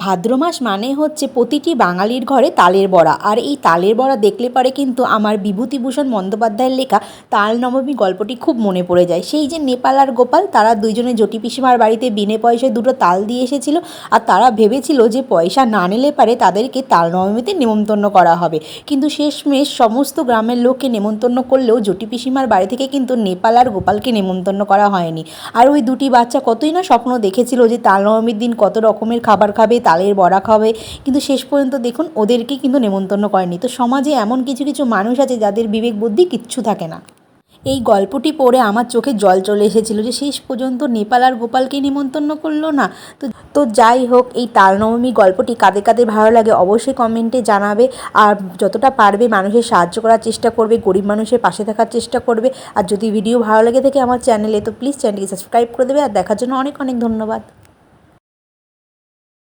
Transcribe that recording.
ভাদ্র মাস মানে হচ্ছে প্রতিটি বাঙালির ঘরে তালের বড়া। আর এই তালের বড়া দেখলে পরে কিন্তু আমার বিভূতিভূষণ বন্দ্যোপাধ্যায়ের লেখা তাল নবমী গল্পটি খুব মনে পড়ে যায়। সেই যে নেপাল আর গোপাল, তারা দুইজনে জটি পিসিমার বাড়িতে বিনে পয়সায় দুটো তাল দিয়ে এসেছিল। আর তারা ভেবেছিল যে পয়সা না নিলে পারে তাদেরকে তাল নবমীতে নেমন্তন্ন করা হবে। কিন্তু শেষমেশ সমস্ত গ্রামের লোককে নেমন্তন্ন করলেও জটি পিসিমার বাড়ি থেকে কিন্তু নেপাল আর গোপালকে নেমন্তন্ন করা হয়নি। আর ওই দুটি বাচ্চা কতই না স্বপ্ন দেখেছিল যে তাল নবমীর দিন কত রকমের খাবার খাবে, তালের বড়া খাবে, কিন্তু শেষ পর্যন্ত দেখুন ওদেরকে কিন্তু নেমন্তন্ন করেনি। তো সমাজে এমন কিছু কিছু মানুষ আছে যাদের বিবেক বুদ্ধি কিচ্ছু থাকে না। এই গল্পটি পড়ে আমার চোখে জল চলে এসেছিল যে শেষ পর্যন্ত নেপাল আর গোপালকে নিমন্ত্রণ করলো না। তো তো যাই হোক, এই তাল নবমী গল্পটি কাদের কাদের ভালো লাগে অবশ্যই কমেন্টে জানাবে। আর যতটা পারবে মানুষের সাহায্য করার চেষ্টা করবে, গরিব মানুষের পাশে থাকার চেষ্টা করবে। আর যদি ভিডিও ভালো লেগে থাকে আমার চ্যানেলে, তো প্লিজ চ্যানেলটি সাবস্ক্রাইব করে দেবে। আর দেখার জন্য অনেক অনেক ধন্যবাদ।